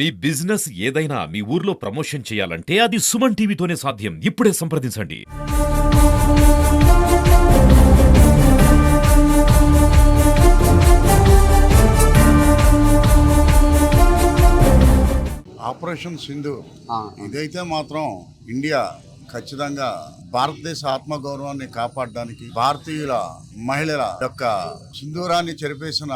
మీ business ఏదైనా మీ ఊర్లో promotion చేయాలంటే అది సుమన్ టీవీతోనే సాధ్యం. ఇప్పుడే సంప్రదించండి. ఆపరేషన్ సింధు ఇదైతే మాత్రం ఇండియా ఖచ్చితంగా భారతదేశ ఆత్మగౌరవాన్ని కాపాడడానికి, భారతీయుల మహిళల యొక్క సింధూరాన్ని చెరిపేసిన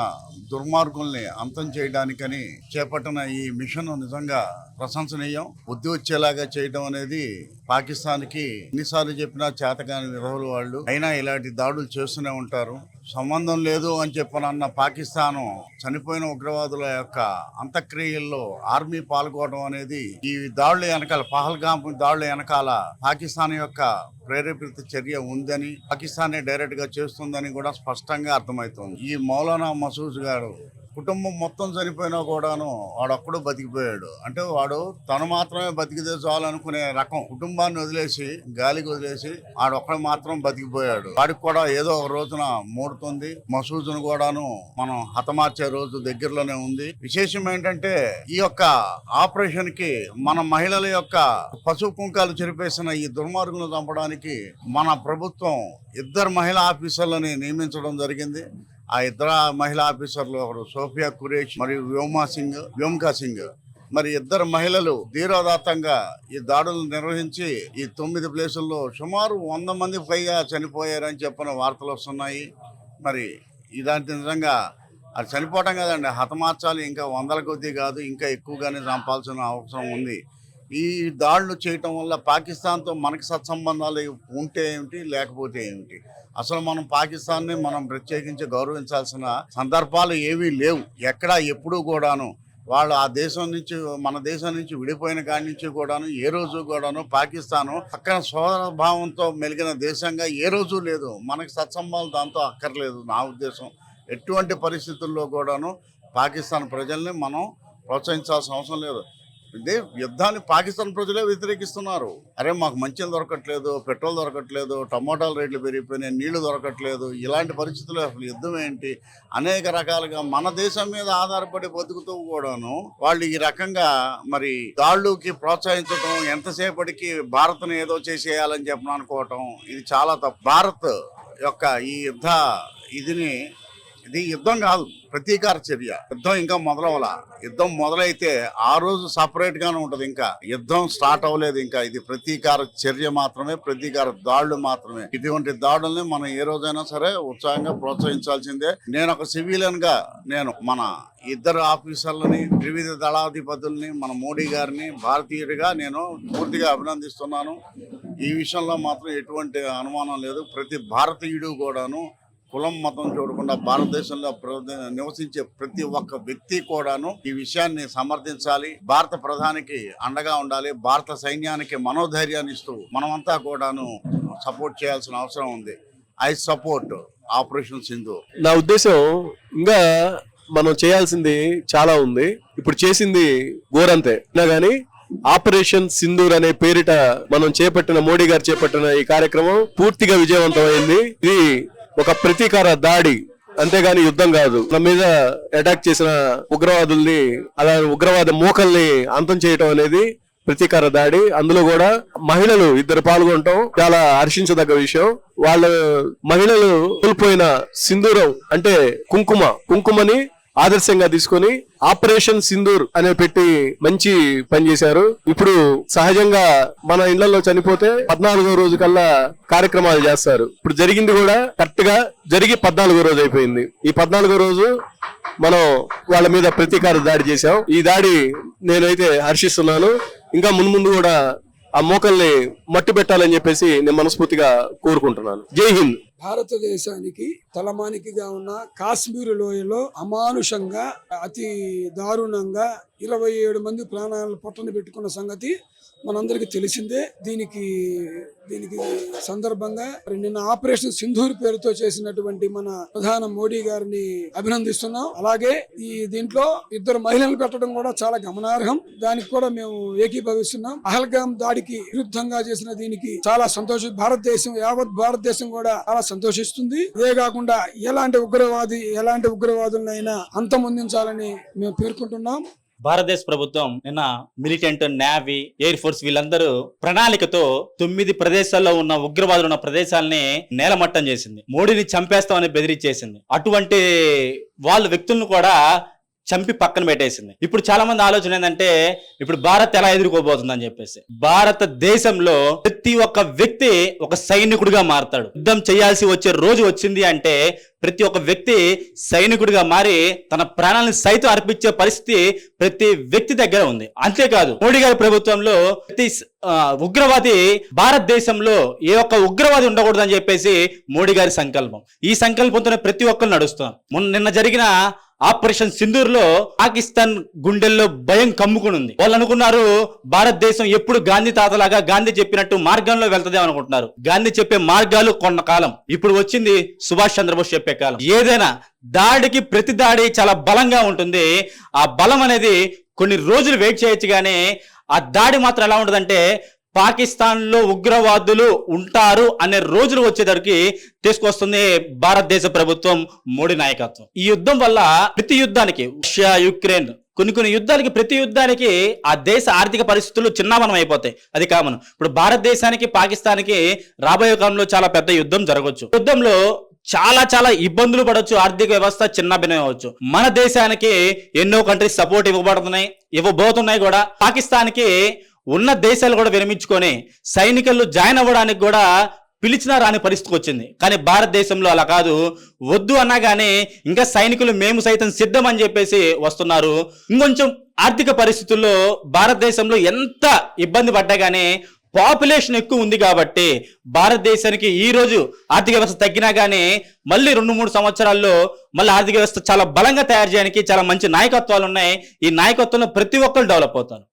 దుర్మార్గుల్ని అంతం చేయడానికని చేపట్టిన ఈ మిషన్ నిజంగా ప్రశంసనీయం. బుద్ధి వచ్చేలాగా చేయడం అనేది పాకిస్తాన్కి ఎన్నిసార్లు చెప్పినా చేతకాని విధవులు వాళ్ళు. అయినా ఇలాంటి దాడులు చేస్తూనే ఉంటారు. సంబంధం లేదు అని చెప్పనన్న పాకిస్తాను చనిపోయిన ఉగ్రవాదుల యొక్క అంత్యక్రియల్లో ఆర్మీ పాల్గొనడం అనేది ఈ దాడుల వెనకాల, పహల్గామ్ దాడుల వెనకాల పాకిస్తాన్ యొక్క ప్రేరేపిత చర్య ఉందని, పాకిస్తానే డైరెక్ట్ గా చేస్తుందని కూడా స్పష్టంగా అర్థమవుతుంది. ఈ మౌలానా మసూద్ గారు కుటుంబం మొత్తం చనిపోయినా కూడాను వాడొక్కడు బతికిపోయాడు. అంటే వాడు తను మాత్రమే బతికితే చాలు అనుకునే రకం. కుటుంబాన్ని వదిలేసి, గాలికి వదిలేసి వాడొక్కడు మాత్రం బతికిపోయాడు. వాడికి కూడా ఏదో ఒక రోజున మూడుతుంది. మసూద్ను కూడాను మనం హతమార్చే రోజు దగ్గరలోనే ఉంది. విశేషం ఏంటంటే ఈ యొక్క ఆపరేషన్ కి మన మహిళల యొక్క పసుపు కుంకాలు చెరిపేసిన ఈ దుర్మార్గులను చంపడానికి మన ప్రభుత్వం 2 మహిళా ఆఫీసర్లని నియమించడం జరిగింది. ఆ 2 మహిళా ఆఫీసర్లు ఒకరు సోఫియా కురేష్ మరియు వ్యోమికా సింగ్. మరి 2 మహిళలు ధీరోదాత్తంగా ఈ దాడులు నిర్వహించి ఈ 9 ప్లేసుల్లో సుమారు 100 మంది పైగా చనిపోయారని చెప్పిన వార్తలు వస్తున్నాయి. మరి ఇలాంటి నిజంగా అది చనిపోవటం కాదండి, హతమార్చాలి. ఇంకా 100ల కొద్దీ కాదు, ఇంకా ఎక్కువగానే చంపాల్సిన అవసరం ఉంది. ఈ దాడులు చేయటం వల్ల పాకిస్తాన్తో మనకి సత్సంబంధాలు ఉంటే ఏమిటి, లేకపోతే ఏమిటి? అసలు మనం పాకిస్తాన్ని మనం ప్రత్యేకించి గౌరవించాల్సిన సందర్భాలు ఏవీ లేవు. ఎక్కడా ఎప్పుడూ కూడాను వాళ్ళు ఆ దేశం నుంచి, మన దేశం నుంచి విడిపోయిన కాడి నుంచి కూడాను ఏ రోజు కూడాను పాకిస్తాను పక్కన సోదర భావంతో మెలిగిన దేశంగా ఏ రోజు లేదు. మనకి సత్సంబంధాలు దాంతో అక్కర్లేదు. నా ఉద్దేశం ఎటువంటి పరిస్థితుల్లో కూడాను పాకిస్తాన్ ప్రజల్ని మనం ప్రోత్సహించాల్సిన అవసరం లేదు. ఇదే యుద్ధాన్ని పాకిస్తాన్ ప్రజలే వ్యతిరేకిస్తున్నారు. అరే మాకు మంచిలు దొరకట్లేదు, పెట్రోల్ దొరకట్లేదు, టమోటాల రేట్లు పెరిగిపోయినాయి, నీళ్లు దొరకట్లేదు, ఇలాంటి పరిస్థితుల్లో అసలు యుద్ధం ఏంటి? అనేక రకాలుగా మన దేశం మీద ఆధారపడి బతుకుతూ కూడాను వాళ్ళు ఈ రకంగా మరి దాడులకి ప్రోత్సహించడం, ఎంతసేపటికి భారత్ను ఏదో చేసేయాలని చెప్పి అనుకోవటం, ఇది చాలా తప్పు. భారత్ యొక్క ఈ ఇది యుద్ధం కాదు, ప్రతీకార చర్య. యుద్ధం ఇంకా మొదలవల. యుద్ధం మొదలైతే ఆ రోజు సపరేట్ గానే ఉంటది. ఇంకా యుద్ధం స్టార్ట్ అవ్వలేదు. ఇంకా ఇది ప్రతీకార చర్య మాత్రమే, ప్రతీకార దాడులు మాత్రమే. ఇటువంటి దాడుల్ని మనం ఏ రోజైనా సరే ఉత్సాహంగా ప్రోత్సహించాల్సిందే. నేను ఒక సివిలియన్ గా మన 2 ఆఫీసర్లని, త్రివిధ దళాధిపతుల్ని, మన మోడీ గారిని భారతీయుడిగా నేను పూర్తిగా అభినందిస్తున్నాను. ఈ విషయంలో మాత్రం ఎటువంటి అనుమానం లేదు. ప్రతి భారతీయుడు కూడాను కులం మతం చూడకుండా భారతదేశంలో నివసించే ప్రతి ఒక్క వ్యక్తి కూడాను ఈ విషయాన్ని సమర్థించాలి. భారత ప్రధానికి అండగా ఉండాలి. భారత సైన్యానికి మనోధైర్యాన్ని ఇస్తూ మనమంతా కూడాను సపోర్ట్ చేయాల్సిన అవసరం ఉంది. I support operation Sindhu. నా ఉద్దేశం ఇంకా మనం చేయాల్సింది చాలా ఉంది. ఇప్పుడు చేసింది గోరంతే గానీ ఆపరేషన్ సింధూర్ అనే పేరిట మనం చేపట్టిన, మోడీ గారు చేపట్టిన ఈ కార్యక్రమం పూర్తిగా విజయవంతమైంది. ఇది ఒక ప్రతీకార దాడి, అంతేగాని యుద్ధం కాదు. మన మీద అటాక్ చేసిన ఉగ్రవాదుల్ని, అలా ఉగ్రవాద మూకల్ని అంతం చేయటం అనేది ప్రతీకార దాడి. అందులో కూడా మహిళలు 2 పాల్గొనటం చాలా హర్షించదగ్గ విషయం. మహిళలు కోల్పోయిన సింధూరం అంటే కుంకుమని ఆదర్శంగా తీసుకొని ఆపరేషన్ సింధూర్ అనే పెట్టి మంచి పని చేశారు. ఇప్పుడు సహజంగా మన ఇళ్లలో చనిపోతే 14వ రోజు కల్లా కార్యక్రమాలు చేస్తారు. ఇప్పుడు జరిగింది కూడా కరెక్ట్ గా జరిగి 14వ రోజు అయిపోయింది. ఈ 14వ రోజు మనం వాళ్ళ మీద ప్రతీకార దాడి చేశాం. ఈ దాడి నేనైతే హర్షిస్తున్నాను. ఇంకా ముందు కూడా ఆ మోకల్ని మట్టు పెట్టాలని చెప్పేసి నేను మనస్ఫూర్తిగా కోరుకుంటున్నాను. జై హింద్. భారతదేశానికి తలమానికిగా ఉన్న కాశ్మీర్ లోయలో అమానుషంగా, అతి దారుణంగా 27 మంది ప్రాణాలను పొట్టన పెట్టుకున్న సంగతి మనందరికి తెలిసిందే. దీనికి సందర్భంగా నిన్న ఆపరేషన్ సింధూర్ పేరుతో చేసినటువంటి మన ప్రధాని మోడీ గారిని అభినందిస్తున్నాం. అలాగే దీంట్లో 2 మహిళలు పెట్టడం కూడా చాలా గమనార్హం. దానికి కూడా మేము ఏకీభవిస్తున్నాం. పహల్గామ్ దాడికి విరుద్ధంగా చేసిన దీనికి చాలా సంతోషం. యావత్ భారతదేశం కూడా చాలా సంతోషిస్తుంది. ఇదే కాకుండా ఎలాంటి ఉగ్రవాదులనైనా అంతమొందించాలని మేము పేర్కొంటున్నాం. భారతదేశ ప్రభుత్వం నిన్న మిలిటెంట్, నేవీ, ఎయిర్ ఫోర్స్ వీళ్ళందరూ ప్రణాళికతో 9 ప్రదేశాల్లో ఉన్న ఉగ్రవాదులు ఉన్న ప్రదేశాలని నేలమట్టం చేసింది. మోడీని చంపేస్తామని బెదిరించేసింది. అటువంటి వాళ్ళ వ్యక్తులను కూడా చంపి పక్కన పెట్టేసింది. ఇప్పుడు చాలా మంది ఆలోచన ఏంటంటే ఇప్పుడు భారత్ ఎలా ఎదుర్కోబోతుందని చెప్పేసి. భారతదేశంలో ప్రతి ఒక్క వ్యక్తి ఒక సైనికుడిగా మారతాడు. యుద్ధం చేయాల్సి వచ్చే రోజు వచ్చింది అంటే ప్రతి ఒక్క వ్యక్తి సైనికుడిగా మారి తన ప్రాణాలను సైతం అర్పించే పరిస్థితి ప్రతి వ్యక్తి దగ్గర ఉంది. అంతేకాదు మోడీ గారి ప్రభుత్వంలో ప్రతి ఉగ్రవాది భారతదేశంలో ఏ ఒక్క ఉగ్రవాది ఉండకూడదని చెప్పేసి మోడీ గారి సంకల్పం. ఈ సంకల్పంతోనే ప్రతి ఒక్కరు నడుస్తున్నారు. నిన్న జరిగిన ఆపరేషన్ సింధూర్ లో పాకిస్తాన్ గుండెల్లో భయం కమ్ముకుని ఉంది. వాళ్ళు అనుకున్నారు భారతదేశం ఎప్పుడు గాంధీ తాతలాగా గాంధీ చెప్పినట్టు మార్గంలో వెళ్తదే అనుకుంటున్నారు. గాంధీ చెప్పే మార్గాలు కొంతకాలం, ఇప్పుడు వచ్చింది సుభాష్ చంద్రబోస్ చెప్పే కాలం. ఏదైనా దాడికి ప్రతి దాడి చాలా బలంగా ఉంటుంది. ఆ బలం అనేది కొన్ని రోజులు వెయిట్ చేయొచ్చు, కానీ ఆ దాడి మాత్రం ఎలా ఉంటుందంటే పాకిస్తాన్ లో ఉగ్రవాదులు ఉంటారు అనే రోజులు వచ్చేసరికి తీసుకొస్తుంది భారతదేశ ప్రభుత్వం, మోడీ నాయకత్వం. ఈ యుద్ధం వల్ల ప్రతి యుద్ధానికి, రష్యా, యుక్రెయిన్, కొన్ని యుద్ధాలకి, ప్రతి యుద్ధానికి ఆ దేశ ఆర్థిక పరిస్థితులు చిన్నామనం అయిపోతాయి. అది కామన్. ఇప్పుడు భారతదేశానికి పాకిస్తాన్కి రాబోయే కాలంలో చాలా పెద్ద యుద్ధం జరగవచ్చు. యుద్ధంలో చాలా ఇబ్బందులు పడవచ్చు. ఆర్థిక వ్యవస్థ చిన్నభిన్నం అవ్వచ్చు. మన దేశానికి ఎన్నో కంట్రీస్ సపోర్ట్ ఇవ్వబోతున్నాయి కూడా. పాకిస్తాన్కి ఉన్న దేశాలు కూడా విరమించుకొని సైనికులు జాయిన్ అవ్వడానికి కూడా పిలిచినా రాని పరిస్థితికి వచ్చింది. కానీ భారతదేశంలో అలా కాదు. వద్దు అన్నా కానీ ఇంకా సైనికులు మేము సైతం సిద్ధం అని చెప్పేసి వస్తున్నారు. ఇంకొంచెం ఆర్థిక పరిస్థితుల్లో భారతదేశంలో ఎంత ఇబ్బంది పడ్డా కానీ పాపులేషన్ ఎక్కువ ఉంది కాబట్టి భారతదేశానికి ఈ రోజు ఆర్థిక వ్యవస్థ తగ్గినా కానీ మళ్ళీ 2-3 సంవత్సరాల్లో మళ్ళీ ఆర్థిక వ్యవస్థ చాలా బలంగా తయారు చేయడానికి చాలా మంచి నాయకత్వాలు ఉన్నాయి. ఈ నాయకత్వంలో ప్రతి ఒక్కరు డెవలప్ అవుతారు.